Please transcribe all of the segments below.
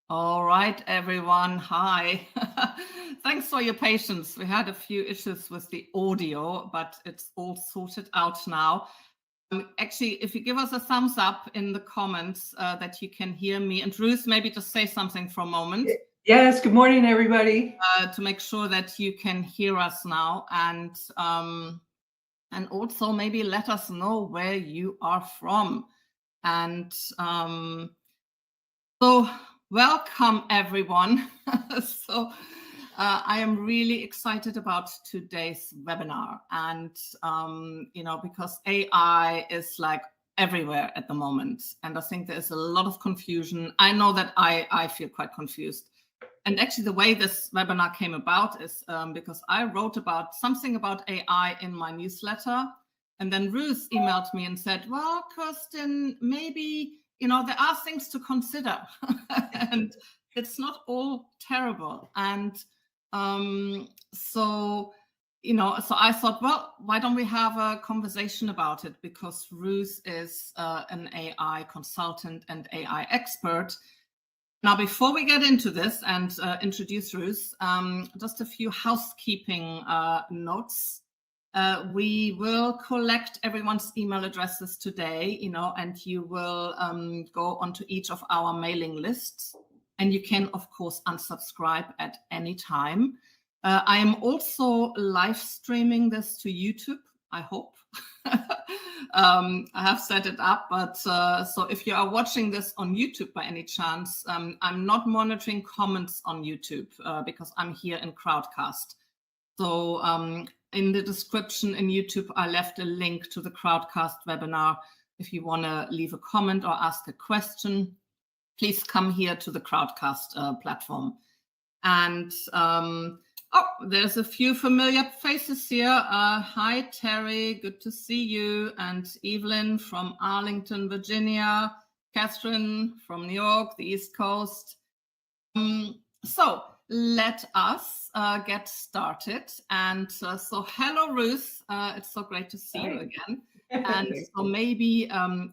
All right, everyone. Hi. Thanks for your patience. We had a few issues with the audio, but it's all sorted out now. Actually, if you give us a thumbs up in the comments that you can hear me, and Ruth, maybe just say something for a moment Yes, good morning, everybody. to make sure that you can hear us now, and also maybe let us know where you are from. And so, welcome everyone. so, I am really excited about today's webinar, and because AI is like everywhere at the moment, and I think there's a lot of confusion. I know that I feel quite confused. And actually, the way this webinar came about is because I wrote about something about AI in my newsletter, and then Ruth emailed me and said, "Well, Kirsten, maybe." There are things to consider and it's not all terrible. And so I thought, well, why don't we have a conversation about it? Because Ruth is an AI consultant and AI expert. Now, before we get into this and introduce Ruth, just a few housekeeping notes. We will collect everyone's email addresses today, and you will go onto each of our mailing lists. And you can, of course, unsubscribe at any time. I am also live streaming this to YouTube, I hope. I have set it up, but so if you are watching this on YouTube by any chance, I'm not monitoring comments on YouTube because I'm here in Crowdcast. So in the description in YouTube, I left a link to the Crowdcast webinar. If you want to leave a comment or ask a question, please come here to the Crowdcast platform. And there's a few familiar faces here. Hi, Terry. Good to see you. And Evelyn from Arlington, Virginia. Catherine from New York, the East Coast. So let us get started. And so hello, Ruth. It's so great to see you again. And so maybe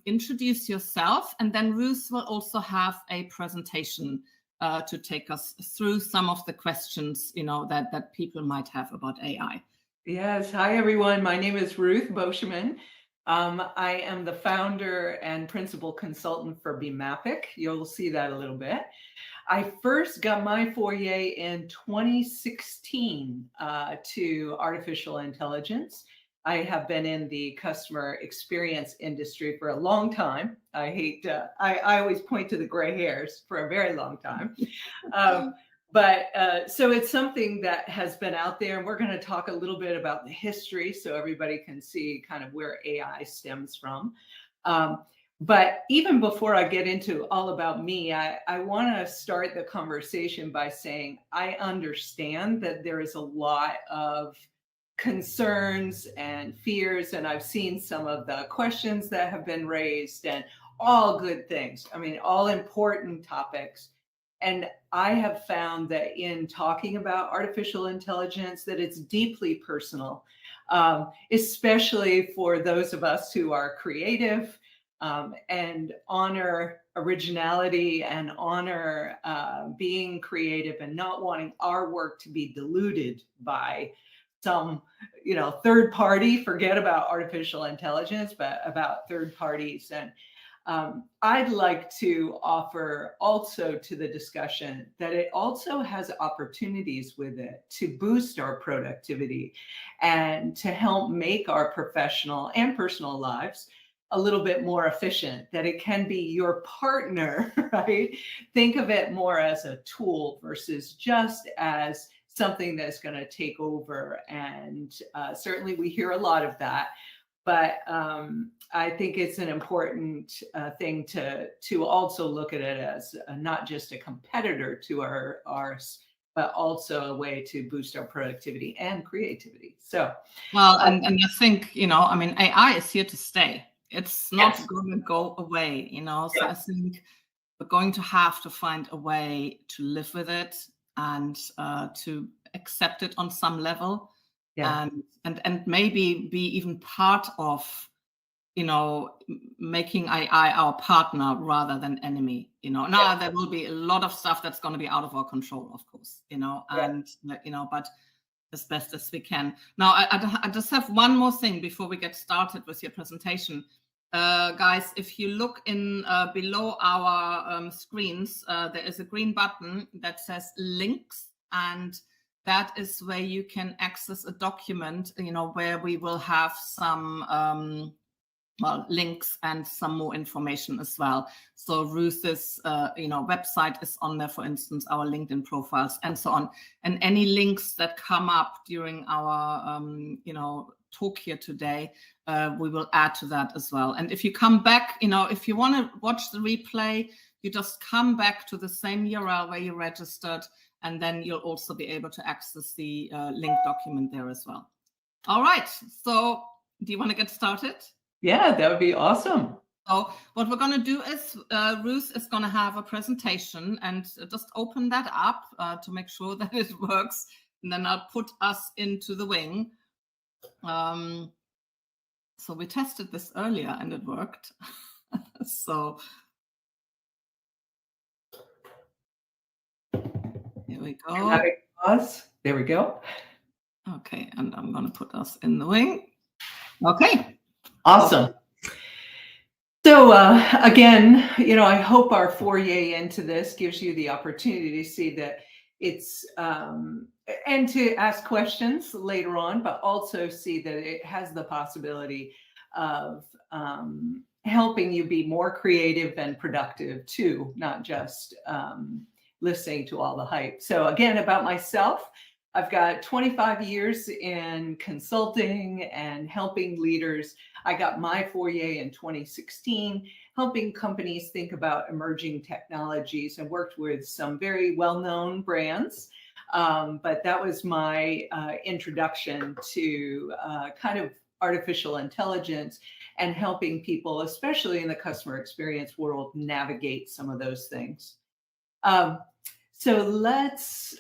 introduce yourself, and then Ruth will also have a presentation to take us through some of the questions, that people might have about AI. Yes. Hi, everyone. My name is Ruth Beauchemin. I am the founder and principal consultant for BeMapic. You'll see that a little bit. I first got my foray in 2016 to artificial intelligence. I have been in the customer experience industry for a long time. I always point to the gray hairs for a very long time. So it's something that has been out there, and we're going to talk a little bit about the history so everybody can see kind of where AI stems from. But even before I get into all about me, I want to start the conversation by saying I understand that there is a lot of concerns and fears, and I've seen some of the questions that have been raised, and all good things. I mean, all important topics. And I have found that in talking about artificial intelligence, that it's deeply personal, especially for those of us who are creative and honor originality and honor being creative and not wanting our work to be diluted by some, third party. Forget about artificial intelligence, but about third parties. And I'd like to offer also to the discussion that it also has opportunities with it to boost our productivity and to help make our professional and personal lives a little bit more efficient, that it can be your partner, right? Think of it more as a tool versus just as something that's going to take over. And certainly we hear a lot of that. But I think it's an important thing to also look at it as not just a competitor to ours, but also a way to boost our productivity and creativity. So, well, and I think, AI is here to stay. It's not yes. going to go away, So Yeah. I think we're going to have to find a way to live with it and to accept it on some level. Yeah. And maybe be even part of making AI our partner rather than enemy. Now there will be a lot of stuff that's going to be out of our control, of course, and but as best as we can. Now, I just have one more thing before we get started with your presentation. Guys, if you look in below our screens, there is a green button that says links, and that is where you can access a document, where we will have some links and some more information as well. So Ruth's website is on there, for instance, our LinkedIn profiles and so on. And any links that come up during our talk here today, we will add to that as well. And if you come back, if you want to watch the replay, you just come back to the same URL where you registered, and then you'll also be able to access the link document there as well. All right. So do you want to get started? Yeah, that would be awesome. So what we're going to do is Ruth is going to have a presentation, and just open that up to make sure that it works. And then I'll put us into the wing. So we tested this earlier and it worked. So here we go. Pause. There we go. Okay, and I'm going to put us in the wing. Okay. Awesome. So again, I hope our foray into this gives you the opportunity to see that it's, and to ask questions later on, but also see that it has the possibility of helping you be more creative and productive too, not just listening to all the hype. So again, about myself, I've got 25 years in consulting and helping leaders. I got my foray in 2016, helping companies think about emerging technologies, and worked with some very well-known brands. But that was my introduction to kind of artificial intelligence and helping people, especially in the customer experience world, navigate some of those things. So let's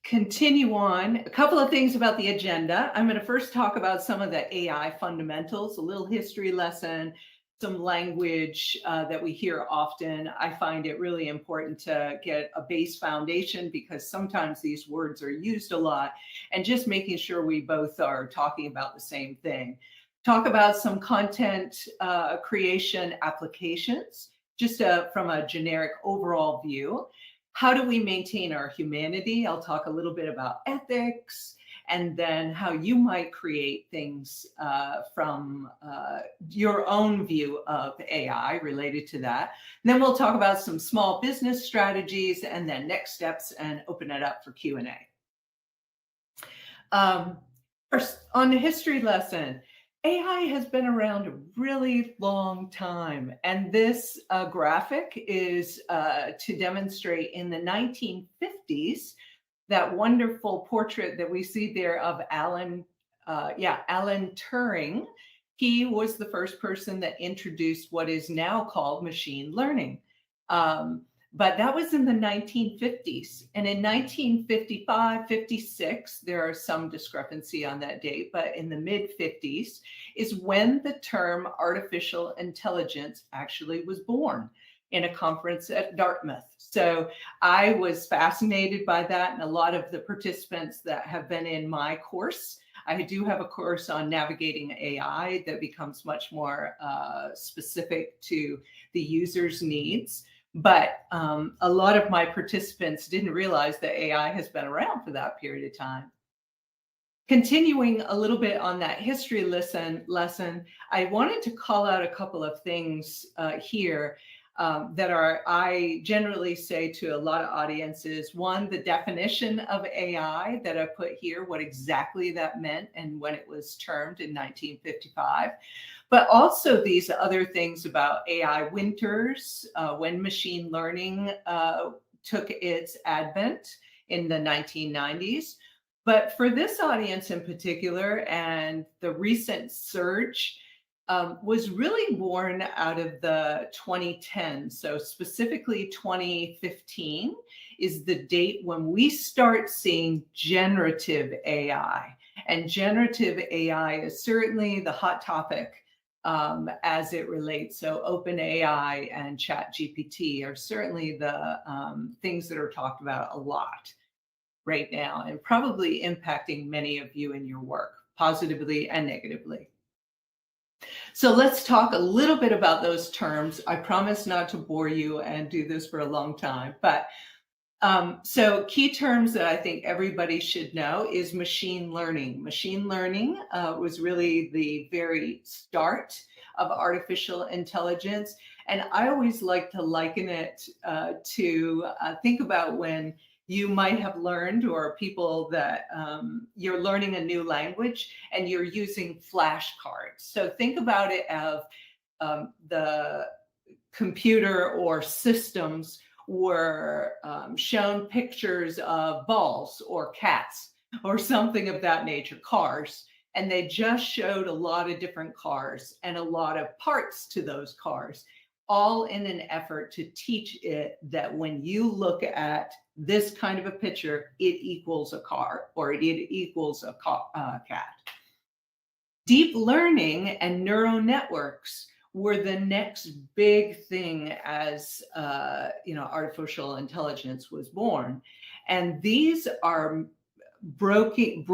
continue on. A couple of things about the agenda. I'm going to first talk about some of the AI fundamentals, a little history lesson, some language that we hear often. I find it really important to get a base foundation because sometimes these words are used a lot, and just making sure we both are talking about the same thing. Talk about some content creation applications, just from a generic overall view. How do we maintain our humanity? I'll talk a little bit about ethics, and then how you might create things from your own view of AI related to that. And then we'll talk about some small business strategies, and then next steps, and open it up for Q&A. First, on the history lesson, AI has been around a really long time, and this graphic is to demonstrate in the 1950s, that wonderful portrait that we see there of Alan Turing. He was the first person that introduced what is now called machine learning. But that was in the 1950s. And in 1955, 56, there are some discrepancy on that date, but in the mid 50s is when the term artificial intelligence actually was born in a conference at Dartmouth. So I was fascinated by that. And a lot of the participants that have been in my course, I do have a course on navigating AI that becomes much more specific to the user's needs. But a lot of my participants didn't realize that AI has been around for that period of time. Continuing a little bit on that history lesson, I wanted to call out a couple of things here that I generally say to a lot of audiences. One, the definition of AI that I put here, what exactly that meant and when it was termed in 1955. But also these other things about AI winters, when machine learning took its advent in the 1990s. But for this audience in particular, and the recent surge was really born out of the 2010s. So specifically 2015 is the date when we start seeing generative AI. And generative AI is certainly the hot topic as it relates. So OpenAI and ChatGPT are certainly the things that are talked about a lot right now, and probably impacting many of you in your work, positively and negatively. So let's talk a little bit about those terms. I promise not to bore you and do this for a long time, but so key terms that I think everybody should know is machine learning. Machine learning was really the very start of artificial intelligence. And I always like to liken it to think about when you might have learned, or people that you're learning a new language and you're using flashcards. So think about it as the computer or systems were shown pictures of balls or cats or something of that nature, cars, and they just showed a lot of different cars and a lot of parts to those cars, all in an effort to teach it that when you look at this kind of a picture, it equals a car or it equals a cat. Deep learning and neural networks were the next big thing as artificial intelligence was born, and these are breaking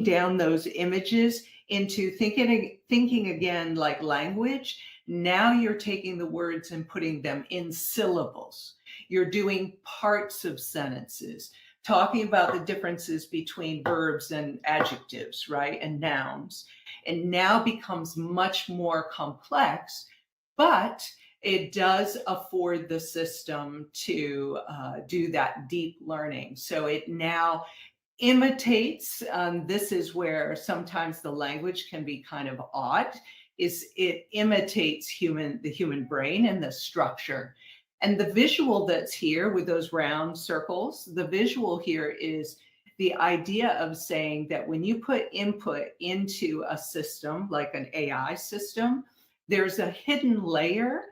down those images into thinking again like language. Now you're taking the words and putting them in syllables. You're doing parts of sentences, talking about the differences between verbs and adjectives, right, and nouns. And now becomes much more complex, but it does afford the system to do that deep learning. So it now imitates, this is where sometimes the language can be kind of odd, is it imitates the human brain and the structure. And the visual that's here with those round circles, the visual here is the idea of saying that when you put input into a system, like an AI system, there's a hidden layer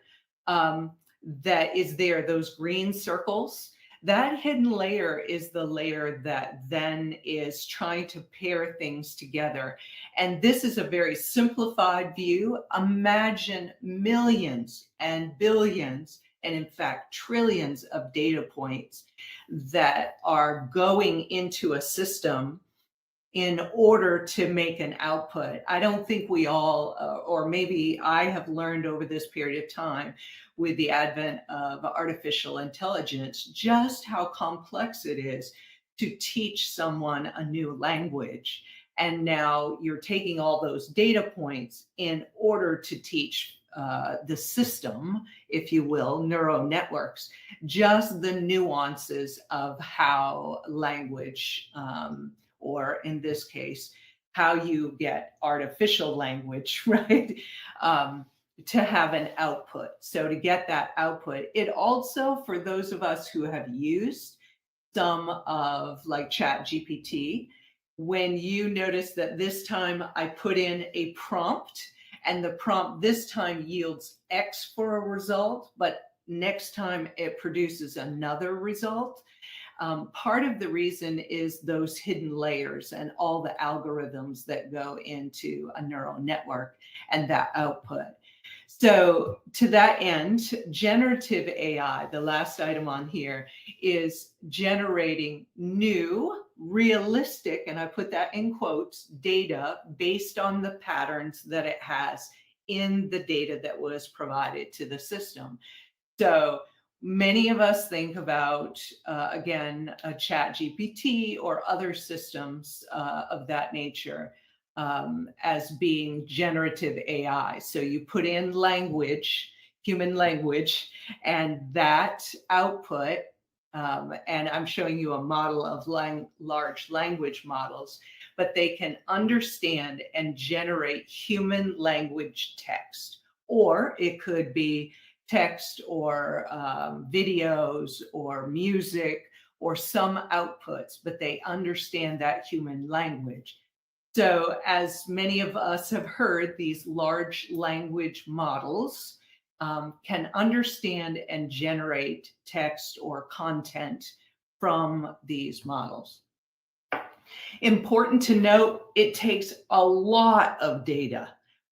that is there, those green circles. That hidden layer is the layer that then is trying to pair things together. And this is a very simplified view. Imagine millions and billions, and in fact, trillions of data points that are going into a system in order to make an output. I don't think we all, or maybe I have learned over this period of time with the advent of artificial intelligence, just how complex it is to teach someone a new language. And now you're taking all those data points in order to teach the system, if you will, neural networks, just the nuances of how language, or in this case, how you get artificial language, right, to have an output. So to get that output, it also, for those of us who have used some of like ChatGPT, when you notice that this time I put in a prompt, and the prompt this time yields X for a result, but next time it produces another result. Part of the reason is those hidden layers and all the algorithms that go into a neural network and that output. So to that end, generative AI, the last item on here, is generating new, realistic, and I put that in quotes, data based on the patterns that it has in the data that was provided to the system. So many of us think about, again, a ChatGPT or other systems of that nature as being generative AI. So you put in language, human language, and that output, and I'm showing you a model of large language models, but they can understand and generate human language text, or it could be text or videos or music or some outputs, but they understand that human language. So as many of us have heard, these large language models can understand and generate text or content from these models. Important to note, it takes a lot of data.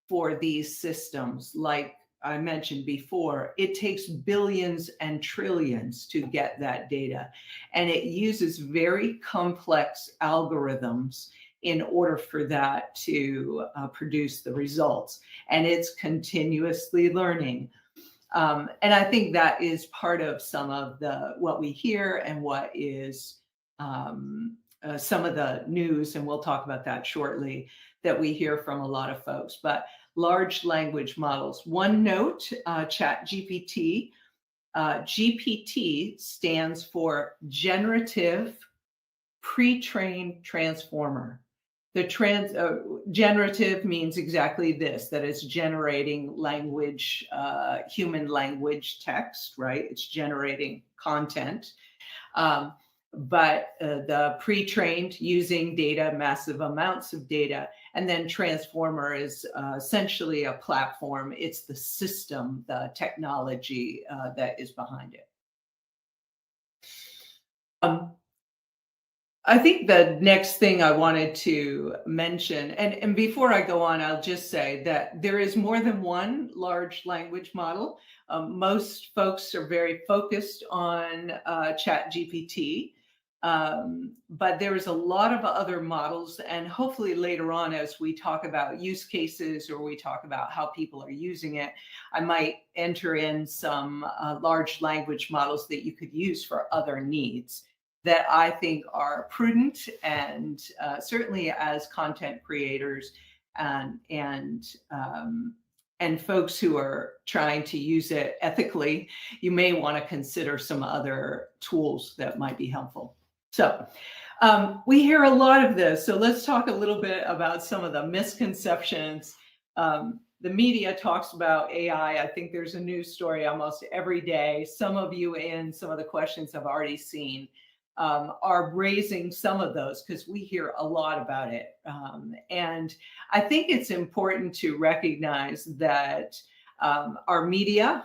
for these systems, like I mentioned before, it takes billions and trillions to get that data. And it uses very complex algorithms in order for that to produce the results. And it's continuously learning. And I think that is part of some of what we hear and what is some of the news, and we'll talk about that shortly, that we hear from a lot of folks. But large language models. One note, ChatGPT. GPT stands for Generative Pre-trained Transformer. The generative means exactly this, that it's generating language, human language text, right? It's generating content. But the pre-trained using data, massive amounts of data, and then transformer is essentially a platform. It's the system, the technology that is behind it. I think the next thing I wanted to mention, and before I go on, I'll just say that there is more than one large language model. Most folks are very focused on ChatGPT. But there's a lot of other models, and hopefully later on, as we talk about use cases or we talk about how people are using it, I might enter in some large language models that you could use for other needs that I think are prudent, and certainly as content creators and folks who are trying to use it ethically, you may want to consider some other tools that might be helpful. So we hear a lot of this. So let's talk a little bit about some of the misconceptions. The media talks about AI. I think there's a news story almost every day. Some of you in some of the questions I've already seen are raising some of those because we hear a lot about it. And I think it's important to recognize that our media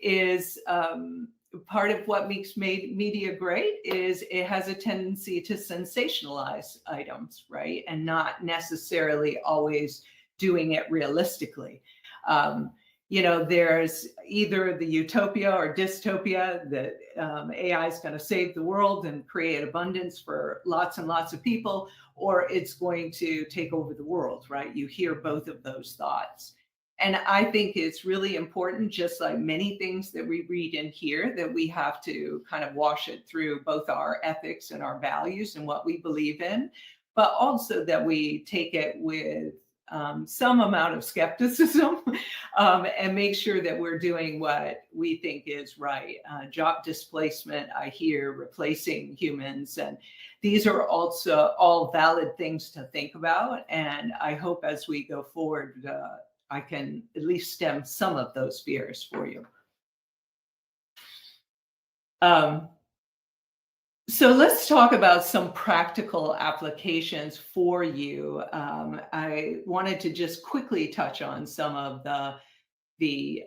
is part of what makes media great is it has a tendency to sensationalize items, right? And not necessarily always doing it realistically. There's either the utopia or dystopia that AI is going to save the world and create abundance for lots and lots of people, or it's going to take over the world, right? You hear both of those thoughts. And I think it's really important, just like many things that we read in here, that we have to kind of wash it through both our ethics and our values and what we believe in, but also that we take it with some amount of skepticism and make sure that we're doing what we think is right. Job displacement, I hear, replacing humans. And these are also all valid things to think about. And I hope as we go forward, I can at least stem some of those fears for you. So let's talk about some practical applications for you. I wanted to just quickly touch on some of the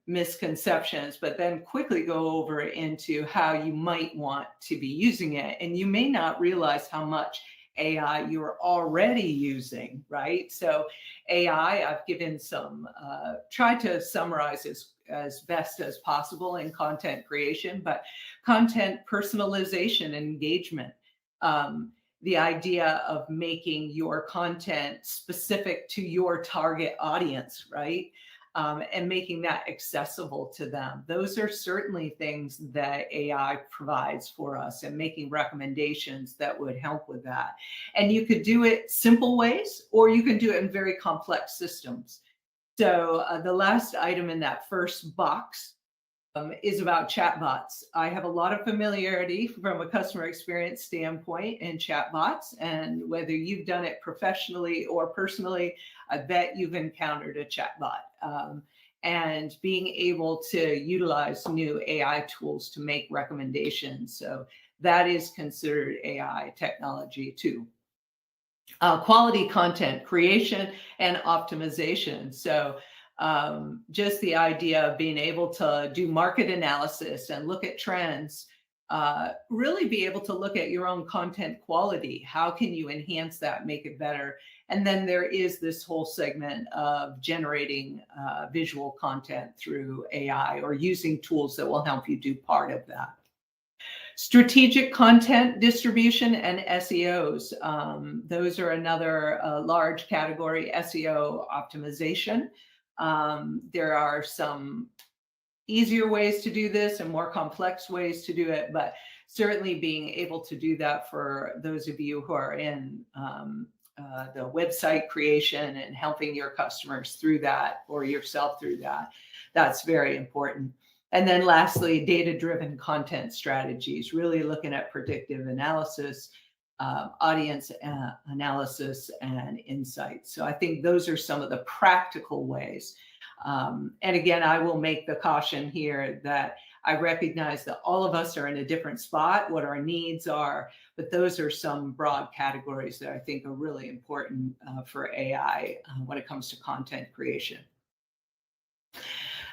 misconceptions, but then quickly go over into how you might want to be using it. And you may not realize how much AI you're already using, right? So AI, I've given some, tried to summarize as best as possible in content creation, but content personalization and engagement. The idea of making your content specific to your target audience, right? And making that accessible to them. Those are certainly things that AI provides for us, and making recommendations that would help with that. And you could do it simple ways, or you can do it in very complex systems. So the last item in that first box is about chatbots. I have a lot of familiarity from a customer experience standpoint in chatbots, and whether you've done it professionally or personally, I bet you've encountered a chatbot. And being able to utilize new AI tools to make recommendations. So that is considered AI technology too. Quality content creation and optimization. So just the idea of being able to do market analysis and look at trends, really be able to look at your own content quality. How can you enhance that, make it better, And then there is this whole segment of generating visual content through AI or using tools that will help you do part of that. Strategic content distribution and SEOs. Those are another large category. SEO optimization. There are some easier ways to do this and more complex ways to do it, but certainly being able to do that for those of you who are in the website creation and helping your customers through that or yourself through that, that's very important. And then lastly, data-driven content strategies, really looking at predictive analysis, audience analysis, and insights. So I think those are some of the practical ways. And again, I will make the caution here that I recognize that all of us are in a different spot, what our needs are, but those are some broad categories that I think are really important for AI when it comes to content creation.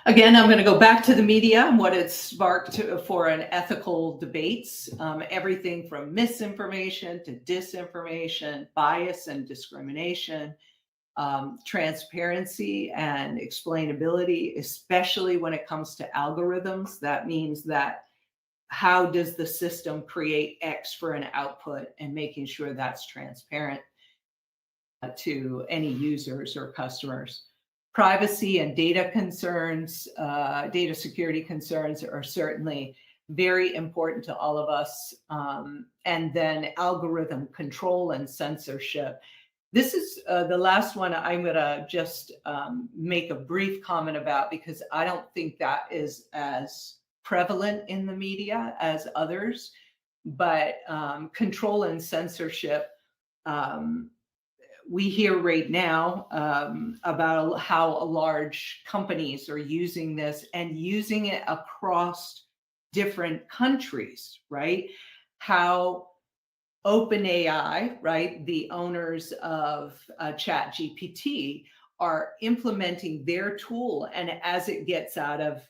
Again, I'm going to go back to the media and what it's sparked for an ethical debates, everything from misinformation to disinformation, bias and discrimination, transparency and explainability, especially when it comes to algorithms. That means that how does the system create X for an output and making sure that's transparent to any users or customers. Privacy and data concerns, data security concerns are certainly very important to all of us. And then algorithm control and censorship. This is the last one I'm going to just make a brief comment about because I don't think that is as prevalent in the media as others. But control and censorship, we hear right now about how large companies are using this and using it across different countries, right? How OpenAI, right, the owners of ChatGPT, are implementing their tool. And as it gets out of,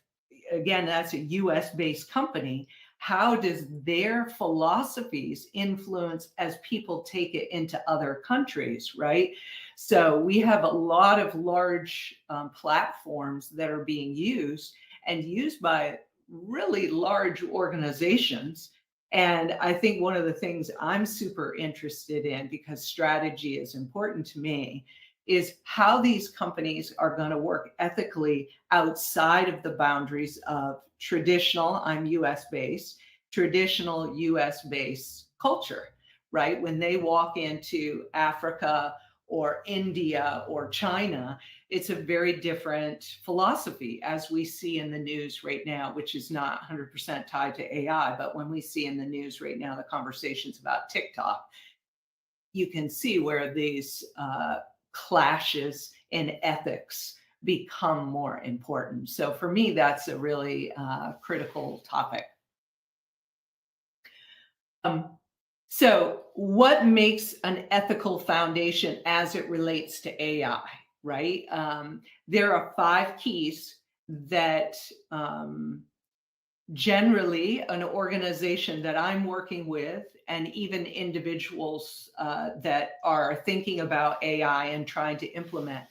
again, that's a US-based company, how does their philosophies influence as people take it into other countries, right? So we have a lot of large platforms that are being used and used by really large organizations. And I think one of the things I'm super interested in, because strategy is important to me, is how these companies are going to work ethically outside of the boundaries of traditional, I'm US based, traditional US based culture, right? When they walk into Africa or India or China, it's a very different philosophy, as we see in the news right now, which is not 100% tied to AI. But when we see in the news right now the conversations about TikTok, you can see where these clashes in ethics become more important. So for me, that's a really critical topic. So what makes an ethical foundation as it relates to AI, right? There are 5 keys that generally an organization that I'm working with, and even individuals that are thinking about AI and trying to implement,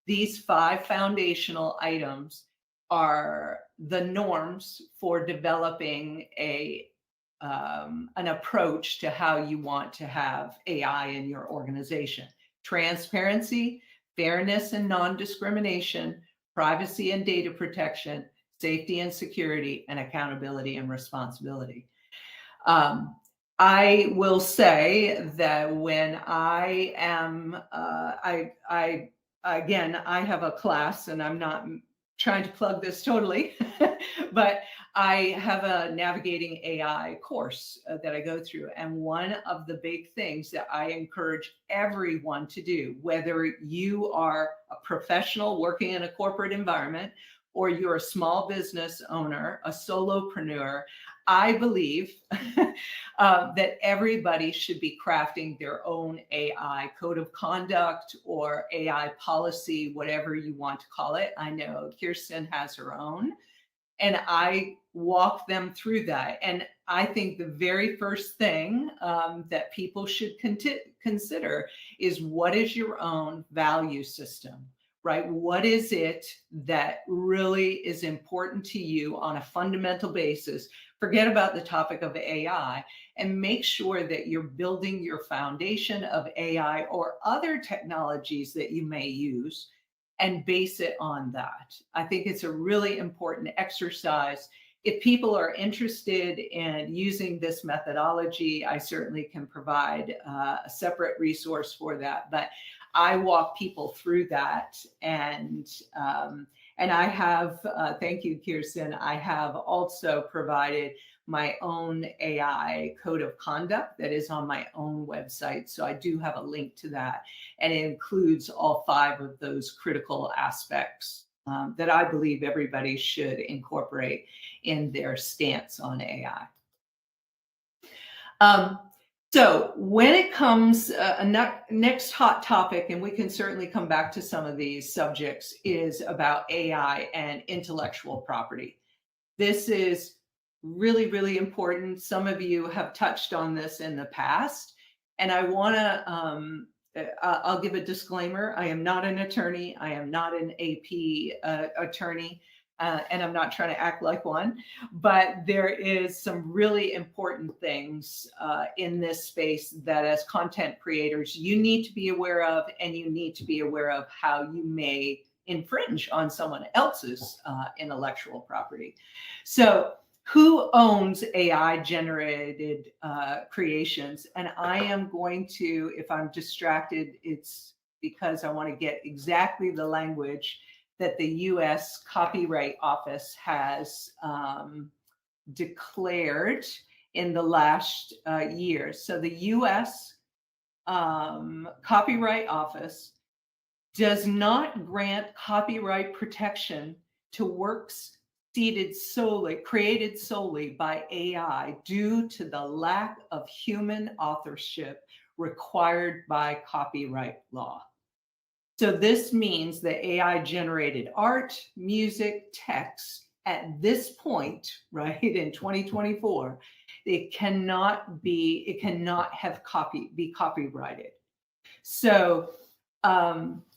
these 5 foundational items are the norms for developing an approach to how you want to have AI in your organization. Transparency, fairness and non-discrimination, privacy and data protection, safety and security, and accountability and responsibility. I will say that when I am, again, I have a class, and I'm not trying to plug this totally, but I have a navigating AI course that I go through. And one of the big things that I encourage everyone to do, whether you are a professional working in a corporate environment, or you're a small business owner, a solopreneur, I believe that everybody should be crafting their own AI code of conduct or AI policy, whatever you want to call it. I know Kirsten has her own, and I walk them through that. And I think the very first thing that people should consider is, what is your own value system, right? What is it that really is important to you on a fundamental basis? Forget about the topic of AI, and make sure that you're building your foundation of AI or other technologies that you may use, and base it on that. I think it's a really important exercise. If people are interested in using this methodology, I certainly can provide a separate resource for that. But I walk people through that, and I have, thank you, Kirsten, I have also provided my own AI code of conduct that is on my own website. So I do have a link to that, and it includes all 5 of those critical aspects that I believe everybody should incorporate in their stance on AI. So when it comes, next hot topic, and we can certainly come back to some of these subjects, is about AI and intellectual property. This is really, really important. Some of you have touched on this in the past, and I want to, I'll give a disclaimer. I am not an attorney. I am not an AP attorney, and I'm not trying to act like one, but there is some really important things in this space that as content creators, you need to be aware of, and you need to be aware of how you may infringe on someone else's intellectual property. So who owns AI generated creations? And I am going to, if I'm distracted, it's because I want to get exactly the language that the US Copyright Office has declared in the last year. So the US Copyright Office does not grant copyright protection to works created solely by AI due to the lack of human authorship required by copyright law. So this means that AI generated art, music, text at this point, right, in 2024, it cannot be copyrighted. So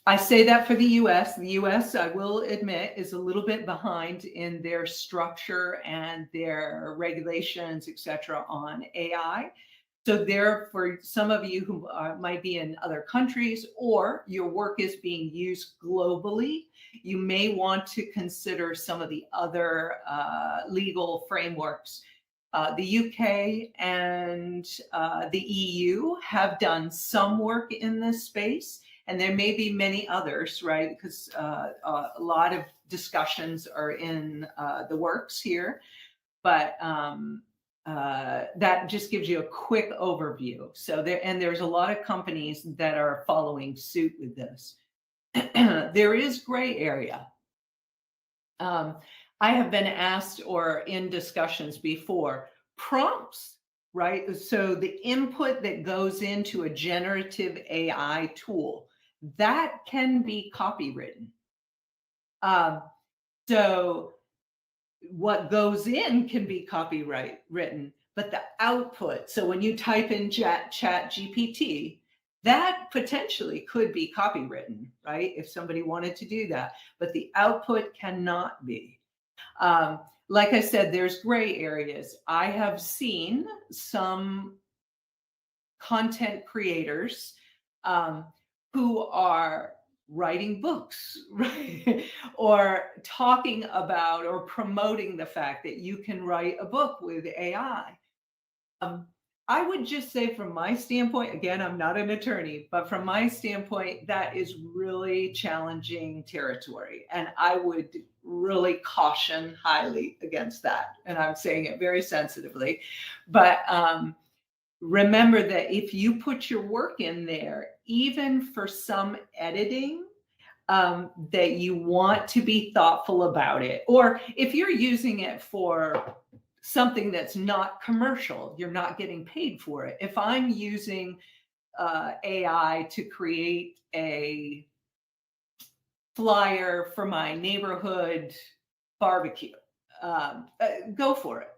I say that for the US. The US, I will admit, is a little bit behind in their structure and their regulations, etc., on AI. So there, for some of you who might be in other countries, or your work is being used globally, you may want to consider some of the other legal frameworks. The UK and the EU have done some work in this space, and there may be many others, right? Because a lot of discussions are in the works here, but that just gives you a quick overview. So there's a lot of companies that are following suit with this. There is gray area. I have been asked, or in discussions before, prompts, right? So the input that goes into a generative AI tool, that can be copywritten. So what goes in can be copyright written, but the output, so when you type in chat GPT, that potentially could be copywritten, right? If somebody wanted to do that, but the output cannot be. Like I said, there's gray areas. I have seen some content creators who are writing books, right? Or talking about or promoting the fact that you can write a book with AI. I would just say, from my standpoint, again, I'm not an attorney, but from my standpoint, that is really challenging territory. And I would really caution highly against that. And I'm saying it very sensitively. But remember that if you put your work in there, even for some editing, that you want to be thoughtful about it. Or if you're using it for something that's not commercial, you're not getting paid for it. If I'm using AI to create a flyer for my neighborhood barbecue, go for it.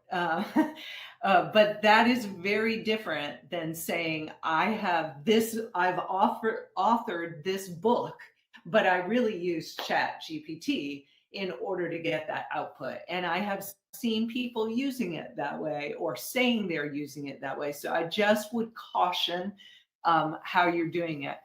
But that is very different than saying, I've authored this book, but I really use Chat GPT in order to get that output. And I have seen people using it that way or saying they're using it that way. So I just would caution how you're doing it.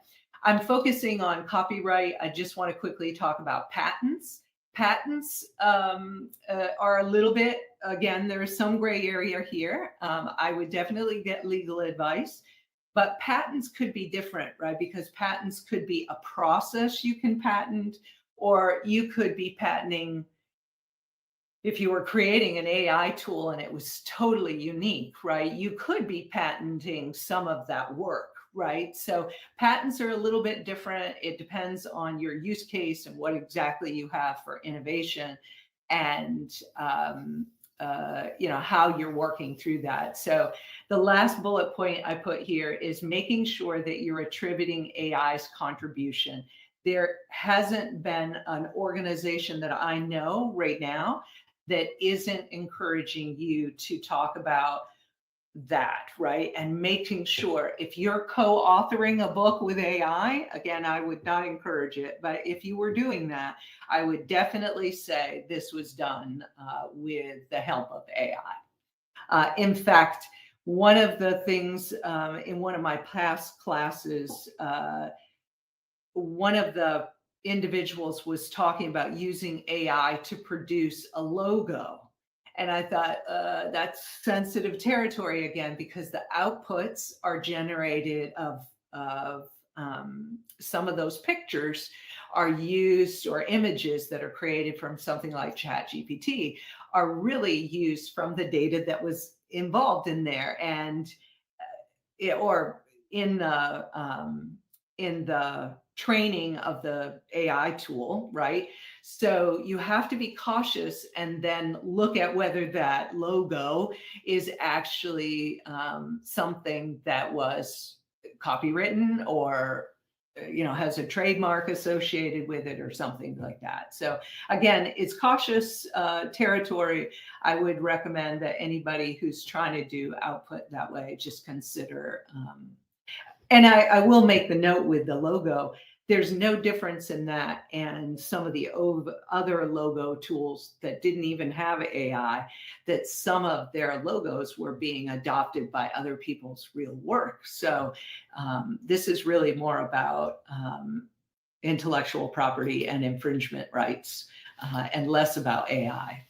I'm focusing on copyright. I just want to quickly talk about patents. Patents are a little bit, again, there is some gray area here. I would definitely get legal advice, but patents could be different, right? Because patents could be a process you can patent, or you could be patenting, if you were creating an AI tool and it was totally unique, right? You could be patenting some of that work, right? So patents are a little bit different. It depends on your use case and what exactly you have for innovation, and how you're working through that. So the last bullet point I put here is making sure that you're attributing AI's contribution. There hasn't been an organization that I know right now that isn't encouraging you to talk about that, right? And making sure, if you're co-authoring a book with AI, again, I would not encourage it, but if you were doing that, I would definitely say this was done with the help of AI. In fact, one of the things in one of my past classes, one of the individuals was talking about using AI to produce a logo. And I thought that's sensitive territory again, because the outputs are generated of some of those pictures are used, or images that are created from something like ChatGPT are really used from the data that was involved in there, and or in the training of the AI tool, right? So you have to be cautious and then look at whether that logo is actually something that was copywritten, or has a trademark associated with it or something like that. So again, it's cautious territory. I would recommend that anybody who's trying to do output that way just consider. And I will make the note with the logo, there's no difference in that and some of the other logo tools that didn't even have AI, that some of their logos were being adopted by other people's real work. So this is really more about intellectual property and infringement rights, and less about AI.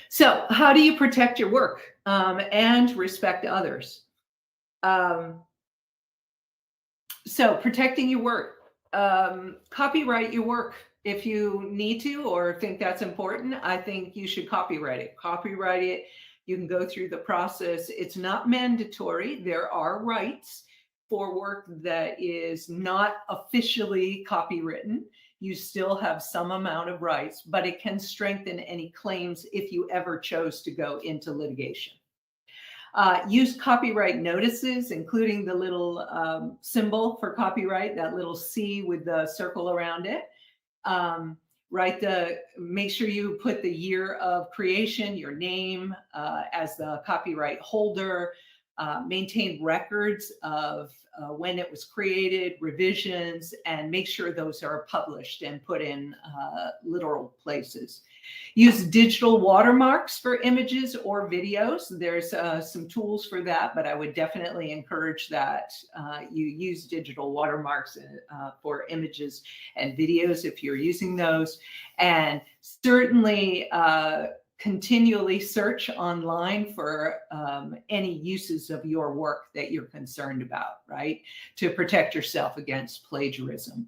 So how do you protect your work and respect others? So protecting your work, copyright your work if you need to or think that's important. I think you should copyright it. Copyright it. You can go through the process. It's not mandatory. There are rights for work that is not officially copywritten. You still have some amount of rights, but it can strengthen any claims if you ever chose to go into litigation. Use copyright notices, including the little symbol for copyright, that little C with the circle around it. Make sure you put the year of creation, your name as the copyright holder. Maintain records of when it was created, revisions, and make sure those are published and put in literal places. Use digital watermarks for images or videos. There's some tools for that, but I would definitely encourage that you use digital watermarks for images and videos if you're using those. And certainly continually search online for any uses of your work that you're concerned about, right? To protect yourself against plagiarism.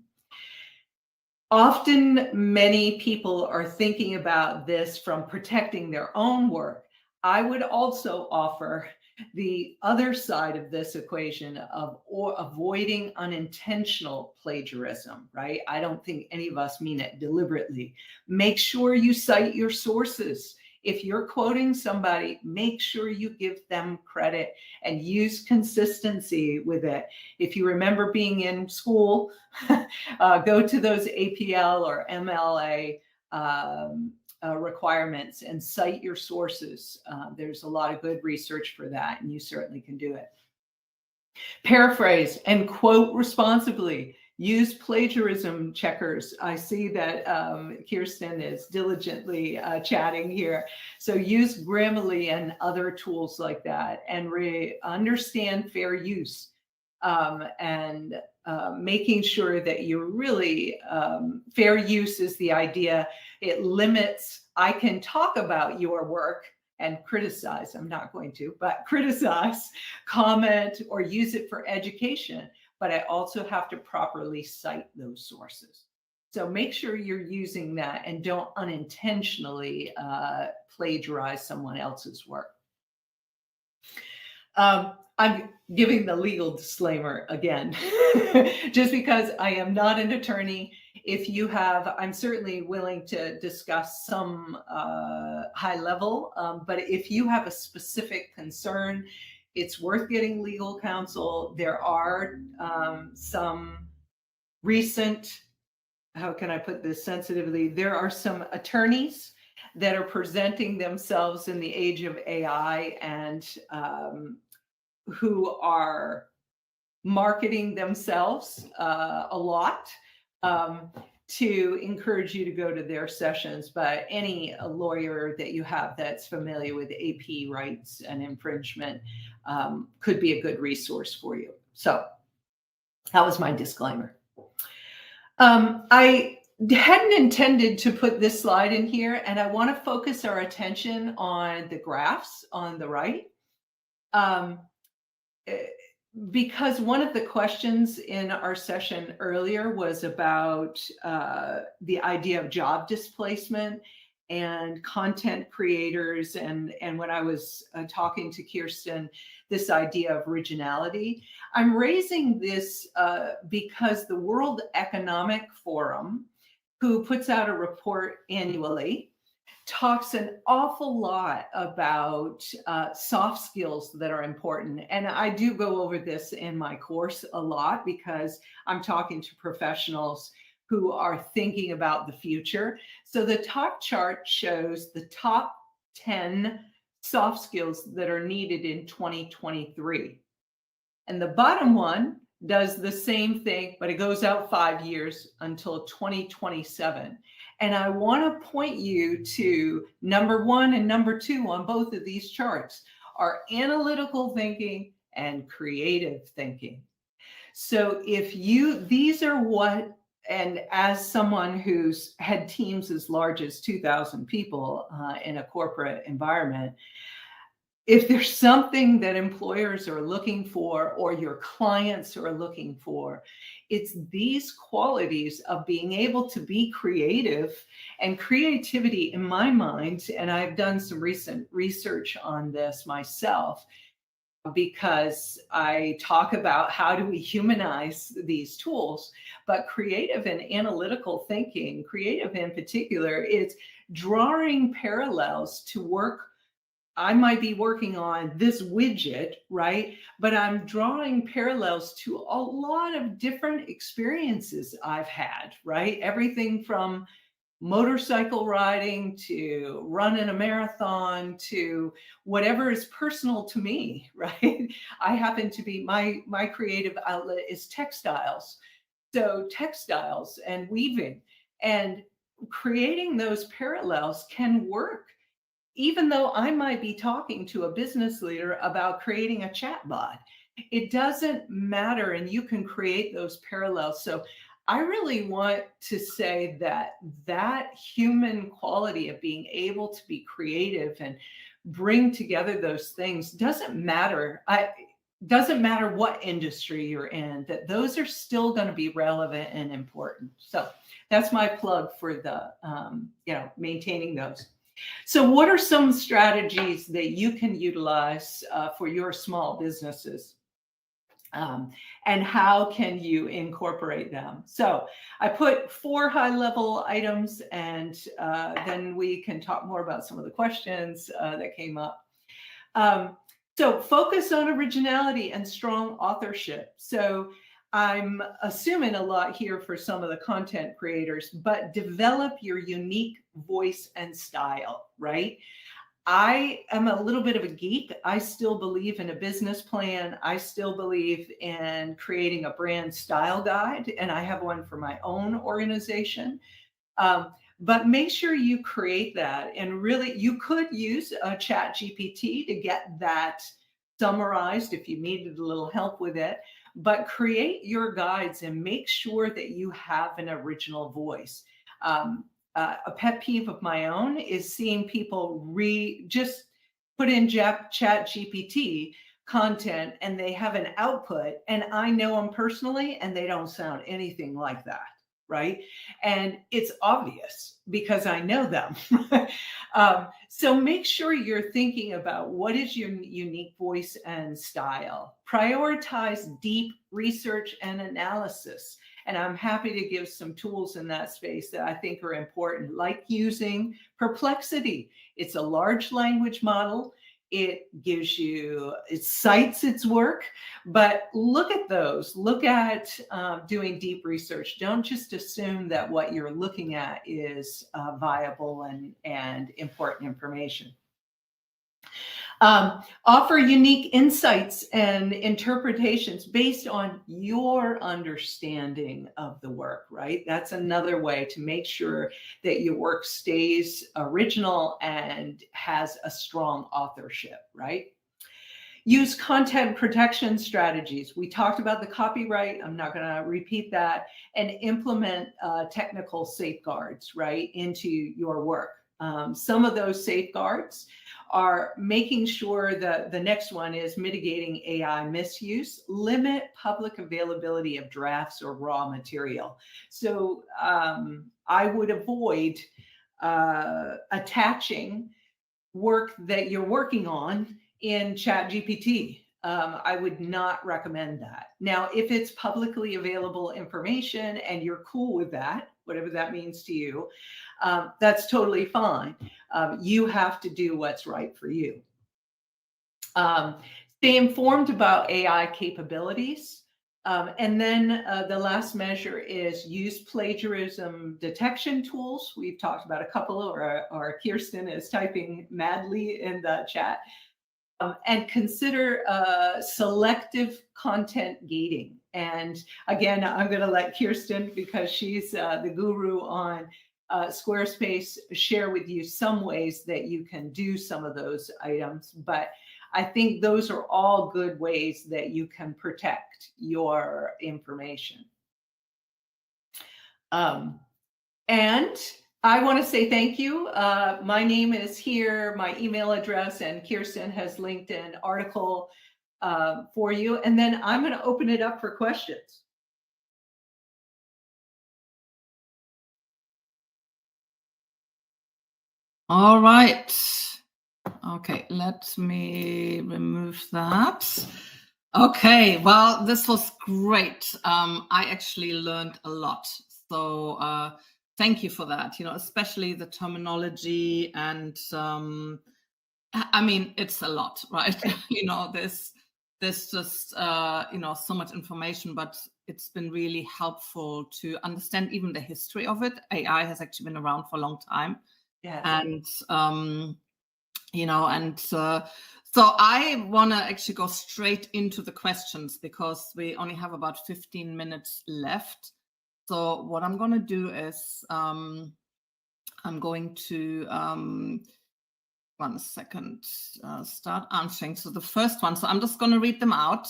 Often, many people are thinking about this from protecting their own work. I would also offer the other side of this equation of avoiding unintentional plagiarism, right? I don't think any of us mean it deliberately. Make sure you cite your sources. If you're quoting somebody, make sure you give them credit and use consistency with it. If you remember being in school, go to those APL or MLA requirements and cite your sources. There's a lot of good research for that, and you certainly can do it. Paraphrase and quote responsibly. Use plagiarism checkers. I see that Kirsten is diligently chatting here. So use Grammarly and other tools like that, and understand fair use, and making sure that you're really, fair use is the idea. It limits, I can talk about your work and criticize, I'm not going to, but criticize, comment, or use it for education. But I also have to properly cite those sources. So make sure you're using that and don't unintentionally plagiarize someone else's work. I'm giving the legal disclaimer again, just because I am not an attorney. If you have, I'm certainly willing to discuss some high level, but if you have a specific concern, it's worth getting legal counsel. There are some recent, how can I put this sensitively? There are some attorneys that are presenting themselves in the age of AI and who are marketing themselves a lot to encourage you to go to their sessions. But any lawyer that you have that's familiar with AP rights and infringement could be a good resource for you. So that was my disclaimer. I hadn't intended to put this slide in here, and I want to focus our attention on the graphs on the right. Because one of the questions in our session earlier was about the idea of job displacement and content creators, and when I was talking to Kirsten, this idea of originality. I'm raising this because the World Economic Forum, who puts out a report annually, talks an awful lot about soft skills that are important. And I do go over this in my course a lot because I'm talking to professionals who are thinking about the future. So the top chart shows the top 10 soft skills that are needed in 2023. And the bottom one does the same thing, but it goes out 5 years until 2027. And I want to point you to number 1 and number 2 on both of these charts are analytical thinking and creative thinking. So if these are what, and as someone who's had teams as large as 2,000 people in a corporate environment, if there's something that employers are looking for or your clients are looking for, it's these qualities of being able to be creative. And creativity, in my mind, and I've done some recent research on this myself, because I talk about how do we humanize these tools, but creative and analytical thinking, creative in particular, is drawing parallels to work. I might be working on this widget, right? But I'm drawing parallels to a lot of different experiences I've had, right? Everything from motorcycle riding to running a marathon to whatever is personal to me, right? I happen to be, my creative outlet is textiles. So textiles and weaving and creating those parallels can work. Even though I might be talking to a business leader about creating a chatbot, it doesn't matter, and you can create those parallels. So I really want to say that human quality of being able to be creative and bring together those things doesn't matter. Doesn't matter what industry you're in, that those are still going to be relevant and important. So that's my plug for the, maintaining those. So what are some strategies that you can utilize for your small businesses? And how can you incorporate them? So I put 4 high-level items, and then we can talk more about some of the questions that came up. So focus on originality and strong authorship. So I'm assuming a lot here for some of the content creators, but develop your unique voice and style, right? I am a little bit of a geek. I still believe in a business plan. I still believe in creating a brand style guide, and I have one for my own organization. But make sure you create that, and really you could use a chat GPT to get that summarized if you needed a little help with it, but create your guides and make sure that you have an original voice. A pet peeve of my own is seeing people just put in chat GPT content and they have an output, and I know them personally and they don't sound anything like that, right? And it's obvious because I know them. So make sure you're thinking about what is your unique voice and style. Prioritize deep research and analysis. And I'm happy to give some tools in that space that I think are important, like using Perplexity. It's a large language model. It gives you, it cites its work, but look at those. Look at doing deep research. Don't just assume that what you're looking at is viable and important information. Offer unique insights and interpretations based on your understanding of the work, right? That's another way to make sure that your work stays original and has a strong authorship, right? Use content protection strategies. We talked about the copyright. I'm not going to repeat that. And implement technical safeguards, right, into your work. Some of those safeguards are making sure that the next one is mitigating AI misuse, limit public availability of drafts or raw material. So I would avoid attaching work that you're working on in ChatGPT. I would not recommend that. Now, if it's publicly available information and you're cool with that, whatever that means to you, that's totally fine. You have to do what's right for you. Stay informed about AI capabilities. And then the last measure is use plagiarism detection tools. We've talked about a couple, or Kirsten is typing madly in the chat. And consider selective content gating. And again, I'm going to let Kirsten, because she's the guru on Squarespace, share with you some ways that you can do some of those items. But I think those are all good ways that you can protect your information. And I want to say thank you. My name is here, my email address, and Kirsten has linked an article for you. And then I'm going to open it up for questions. All right. Okay, let me remove that. Okay, well, this was great. I actually learned a lot. So thank you for that, especially the terminology. And I mean, it's a lot, right? There's just, so much information, but it's been really helpful to understand even the history of it. AI has actually been around for a long time. Yeah. And, so I want to actually go straight into the questions because we only have about 15 minutes left. So what I'm going to do is I'm going to, 1 second, start answering. So the first one, so I'm just going to read them out.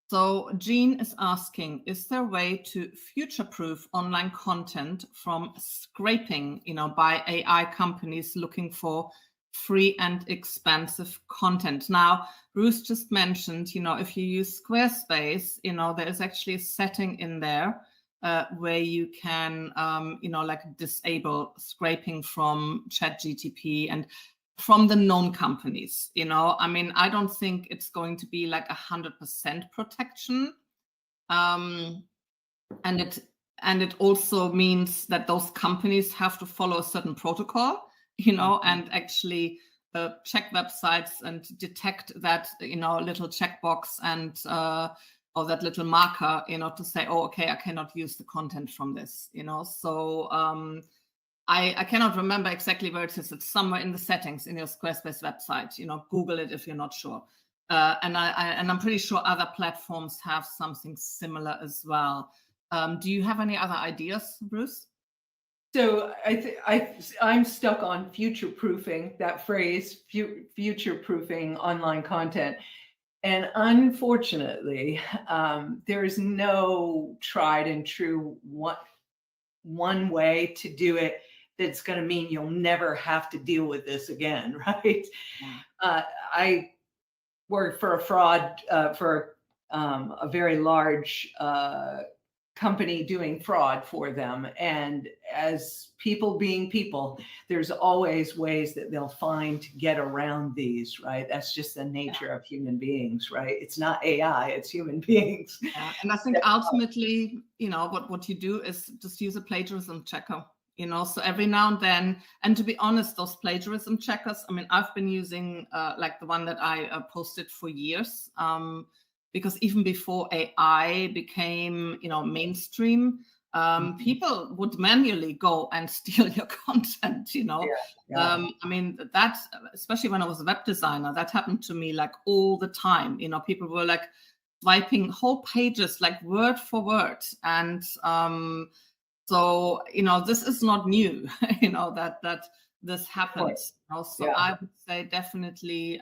So Jean is asking, is there a way to future-proof online content from scraping, by AI companies looking for free and expensive content? Now, Ruth just mentioned, if you use Squarespace, there is actually a setting in there where you can, disable scraping from ChatGPT and from the known companies. I mean, I don't think it's going to be like 100% protection. And it also means that those companies have to follow a certain protocol, and actually check websites and detect that, little checkbox and or that little marker, to say, oh, okay, I cannot use the content from this, So I cannot remember exactly where it is. It's somewhere in the settings in your Squarespace website. Google it if you're not sure. And I'm pretty sure other platforms have something similar as well. Do you have any other ideas, Bruce? So I'm stuck on future-proofing, that phrase, future-proofing online content. And unfortunately, there is no tried and true one way to do it that's going to mean you'll never have to deal with this again, right? Yeah. I worked for a very large company doing fraud for them. And as people being people, there's always ways that they'll find to get around these, right? That's just the nature of human beings, right? It's not AI, it's human beings. Yeah. And I think ultimately, what you do is just use a plagiarism checker, so every now and then, and to be honest, those plagiarism checkers, I mean, I've been using like the one that I posted for years, because even before AI became, mainstream, people would manually go and steal your content, I mean, that, especially when I was a web designer, that happened to me like all the time. People were like swiping whole pages, like word for word. And so, this is not new, that this happens. So I would say definitely,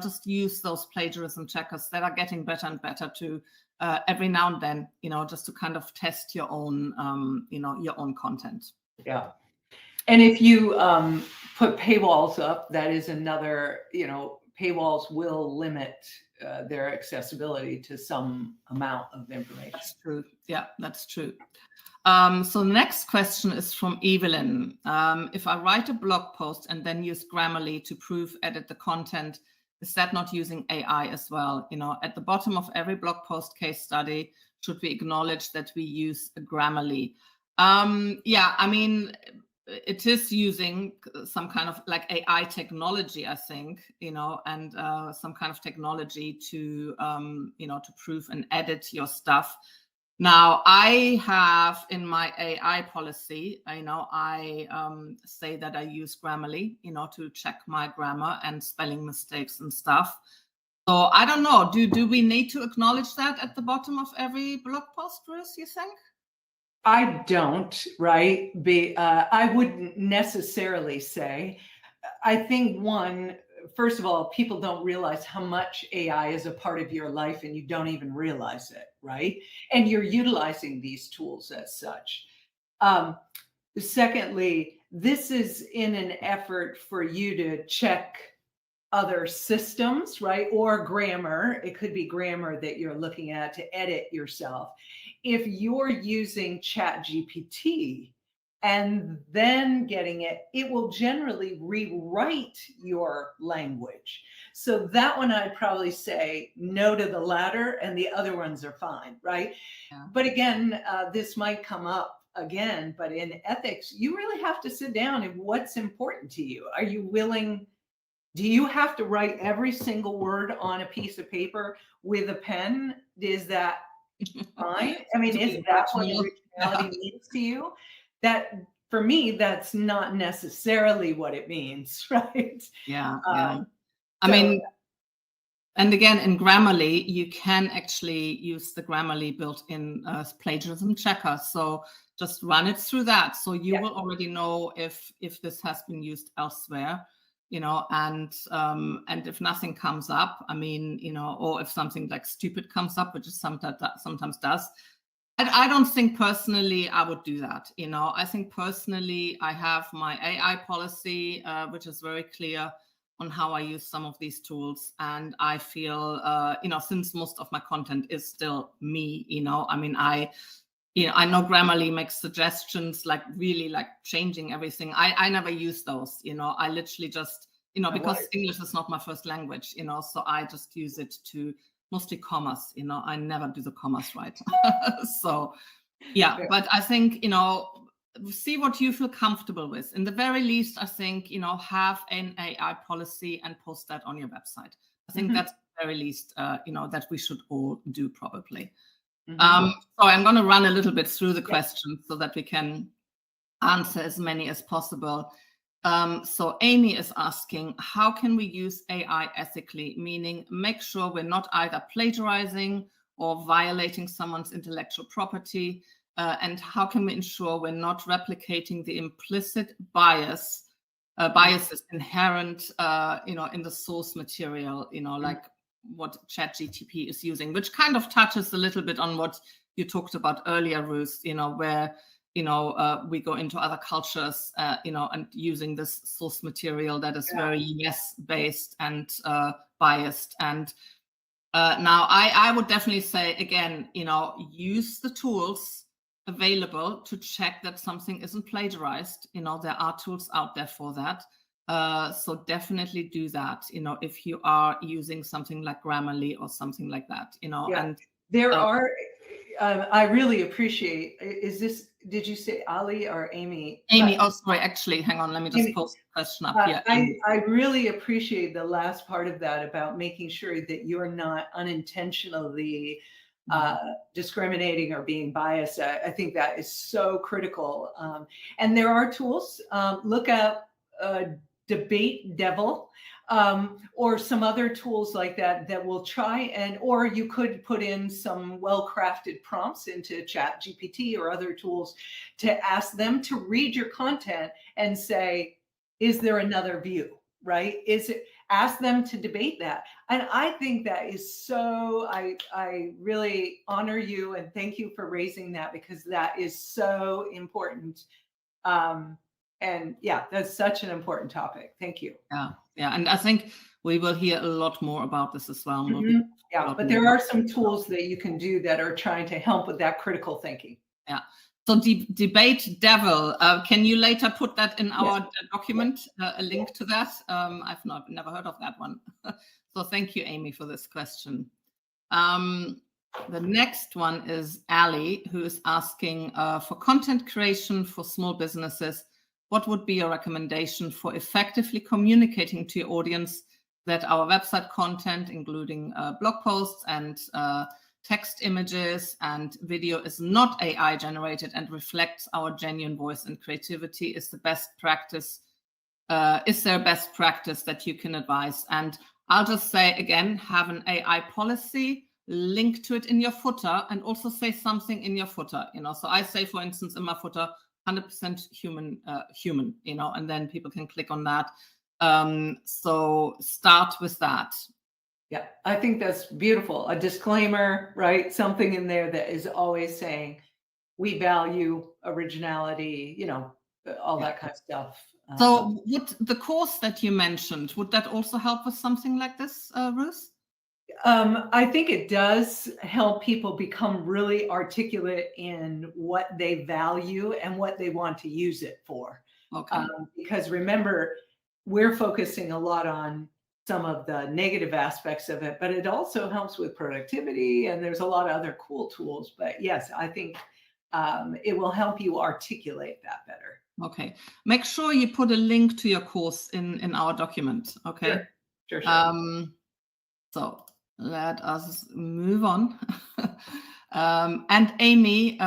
just use those plagiarism checkers that are getting better and better to every now and then, just to kind of test your own, your own content. Yeah. And if you put paywalls up, that is another, paywalls will limit their accessibility to some amount of information. That's true. Yeah, that's true. So the next question is from Evelyn. If I write a blog post and then use Grammarly to edit the content, is that not using AI as well? At the bottom of every blog post case study, should we acknowledge that we use Grammarly? Yeah, I mean, it is using some kind of like AI technology, I think, and some kind of technology to, to proof and edit your stuff. Now, I have in my AI policy, I say that I use Grammarly, to check my grammar and spelling mistakes and stuff. So I don't know. Do we need to acknowledge that at the bottom of every blog post, Ruth, you think? I don't, right? I wouldn't necessarily say. I think first of all, people don't realize how much AI is a part of your life and you don't even realize it, right? And you're utilizing these tools as such. Secondly, this is in an effort for you to check other systems, right? Or grammar. It could be grammar that you're looking at to edit yourself. If you're using ChatGPT and then getting it, it will generally rewrite your language. So that one, I'd probably say no to the latter, and the other ones are fine, right? Yeah. But again, this might come up again, but in ethics, you really have to sit down and what's important to you. Are you willing? Do you have to write every single word on a piece of paper with a pen? Is that fine? I mean, is that what originality means to you? That, for me, that's not necessarily what it means, right? Yeah. I mean, and again, in Grammarly, you can actually use the Grammarly built-in plagiarism checker. So just run it through that. So you will already know if this has been used elsewhere. And if nothing comes up, I mean, or if something like stupid comes up, which is sometimes does, I don't think personally I would do that. I think personally I have my AI policy, which is very clear on how I use some of these tools. And I feel, since most of my content is still me, I mean, I know Grammarly makes suggestions, like really like changing everything. I never use those, I literally just, because English is not my first language, so I just use it to mostly commas, I never do the commas right. So, yeah, but I think, see what you feel comfortable with. In the very least, I think, have an AI policy and post that on your website. I think that's very least, that we should all do probably. Mhm. So I'm going to run a little bit through the questions so that we can answer as many as possible. So Amy is asking, how can we use AI ethically? Meaning, make sure we're not either plagiarizing or violating someone's intellectual property. And how can we ensure we're not replicating the implicit biases inherent, in the source material, like what ChatGPT is using, which kind of touches a little bit on what you talked about earlier, Ruth, where we go into other cultures, and using this source material that is very yes-based and biased. And now I would definitely say, again, use the tools available to check that something isn't plagiarized. There are tools out there for that. So definitely do that, if you are using something like Grammarly or something like that, and there are, I really appreciate, did you say Ali or Amy? Amy, oh, sorry, actually, hang on, let me just post the question up here. I really appreciate the last part of that about making sure that you're not unintentionally discriminating or being biased. I think that is so critical. And there are tools. Look up Debate Devil, or some other tools like that will try or you could put in some well-crafted prompts into ChatGPT or other tools to ask them to read your content and say, is there another view, right? Ask them to debate that. And I think that is so, I really honor you and thank you for raising that, because that is so important. And yeah, that's such an important topic. Thank you. Yeah. And I think we will hear a lot more about this as well. Yeah, but there are some tools that you can do that are trying to help with that critical thinking. Yeah. So Debate Devil, can you later put that in our document, a link to that? I've never heard of that one. So thank you, Amy, for this question. The next one is Ali, who is asking, for content creation for small businesses, what would be your recommendation for effectively communicating to your audience that our website content, including blog posts and text images and video, is not AI generated and reflects our genuine voice and creativity? Is the best practice? Is there a best practice that you can advise? And I'll just say again, have an AI policy, link to it in your footer, and also say something in your footer. So I say, for instance, in my footer, 100% human, and then people can click on that. So start with that. Yeah, I think that's beautiful. A disclaimer, right? Something in there that is always saying, we value originality, all that kind of stuff. So would the course that you mentioned, would that also help with something like this, Ruth? I think it does help people become really articulate in what they value and what they want to use it for. Okay. Because remember, we're focusing a lot on some of the negative aspects of it, but it also helps with productivity, and there's a lot of other cool tools. But yes, I think it will help you articulate that better. Okay. Make sure you put a link to your course in our document. Okay. Sure. So let us move on. And Amy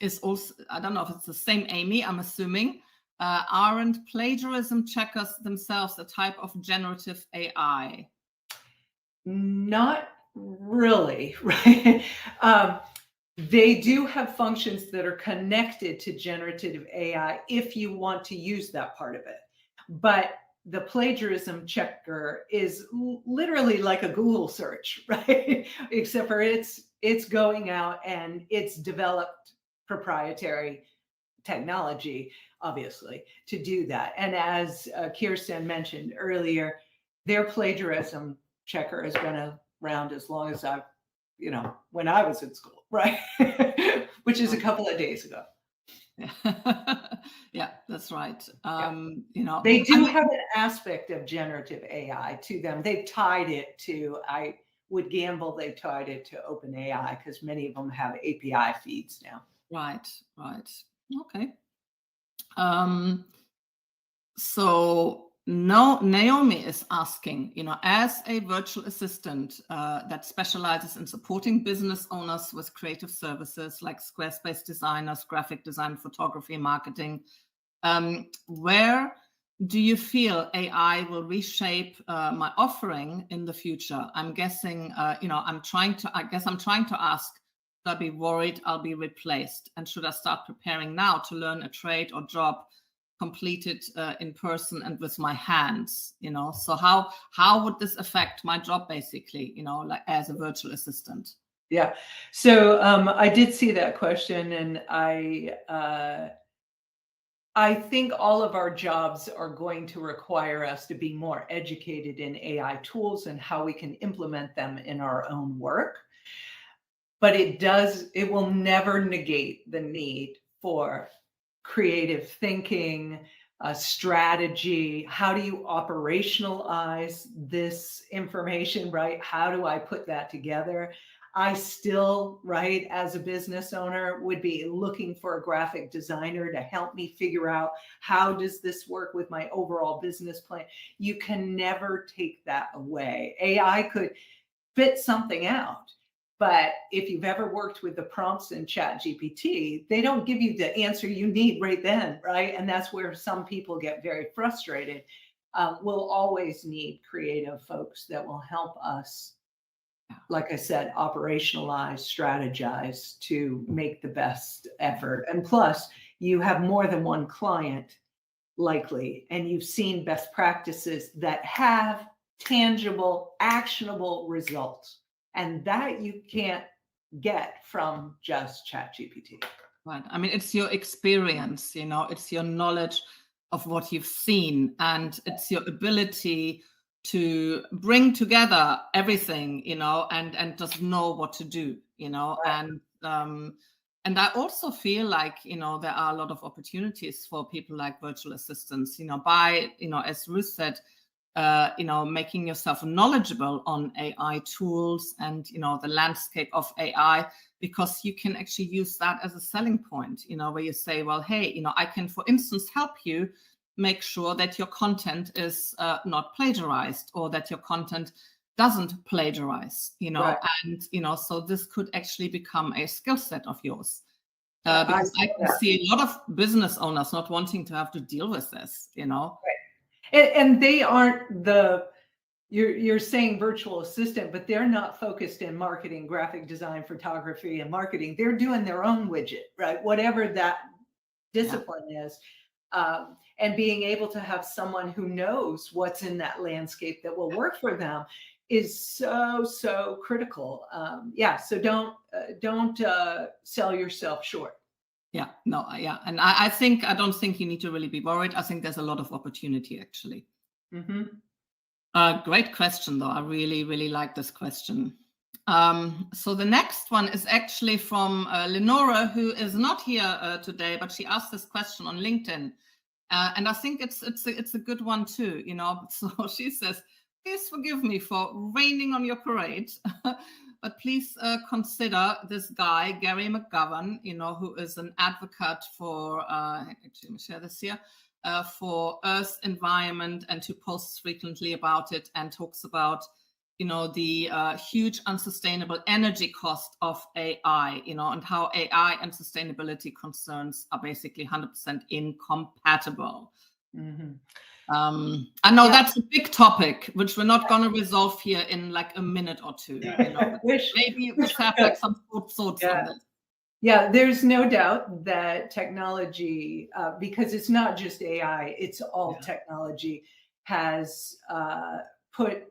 is also, I don't know if it's the same Amy, I'm assuming. Aren't plagiarism checkers themselves a type of generative AI? Not really, right? They do have functions that are connected to generative AI if you want to use that part of it. But the plagiarism checker is literally like a Google search, right? Except for it's going out and it's developed proprietary technology, obviously, to do that. And as Kirsten mentioned earlier, their plagiarism checker has been around as long as I've, when I was in school, right? Which is a couple of days ago. Yeah, that's right. They do have an aspect of generative AI to them. They've tied it to, I would gamble they tied it to OpenAI, because many of them have API feeds now. Right. Okay. So No, Naomi is asking, as a virtual assistant that specializes in supporting business owners with creative services like Squarespace designers, graphic design, photography, marketing, where do you feel AI will reshape my offering in the future? I'm guessing, I'm trying to ask, should I be worried I'll be replaced? And should I start preparing now to learn a trade or job completed in person and with my hands? So how would this affect my job, basically, like as a virtual assistant? Yeah. So I did see that question, and I think all of our jobs are going to require us to be more educated in AI tools and how we can implement them in our own work. But it will never negate the need for creative thinking, strategy. How do you operationalize this information, right? How do I put that together? I still, right, as a business owner, would be looking for a graphic designer to help me figure out, how does this work with my overall business plan? You can never take that away. AI could spit something out, but if you've ever worked with the prompts in ChatGPT, they don't give you the answer you need right then, right? And that's where some people get very frustrated. We'll always need creative folks that will help us, like I said, operationalize, strategize to make the best effort. And plus, you have more than one client, likely, and you've seen best practices that have tangible, actionable results. And that you can't get from just ChatGPT. Right. I mean, it's your experience, it's your knowledge of what you've seen, and it's your ability to bring together everything, and just know what to do, Right. and I also feel like, there are a lot of opportunities for people like virtual assistants, by, as Ruth said, making yourself knowledgeable on AI tools and, the landscape of AI, because you can actually use that as a selling point, where you say, well, hey, I can, for instance, help you make sure that your content is not plagiarized, or that your content doesn't plagiarize, Right. and, so this could actually become a skill set of yours. I Because I saw can that. see a lot of business owners not wanting to have to deal with this, And they aren't you're saying virtual assistant, but they're not focused in marketing, graphic design, photography, and marketing. They're doing their own widget, right? Whatever that discipline is. And being able to have someone who knows what's in that landscape that will work for them is so critical. So don't sell yourself short. Yeah, no, yeah. And I don't think you need to really be worried. I think there's a lot of opportunity, actually. Mm-hmm. Great question, though. I really, really like this question. So the next one is actually from Lenora, who is not here today, but she asked this question on LinkedIn. And I think it's a good one too, So she says, please forgive me for raining on your parade, but please consider this guy, Gary McGovern, who is an advocate for, actually, let me share this here, for Earth environment, and who posts frequently about it and talks about, the huge unsustainable energy cost of AI, and how AI and sustainability concerns are basically 100% incompatible. Mm-hmm. I know that's a big topic, which we're not going to resolve here in like a minute or two. Maybe you just have like some thoughts on this. Yeah, there's no doubt that technology, because it's not just AI, it's all technology, has put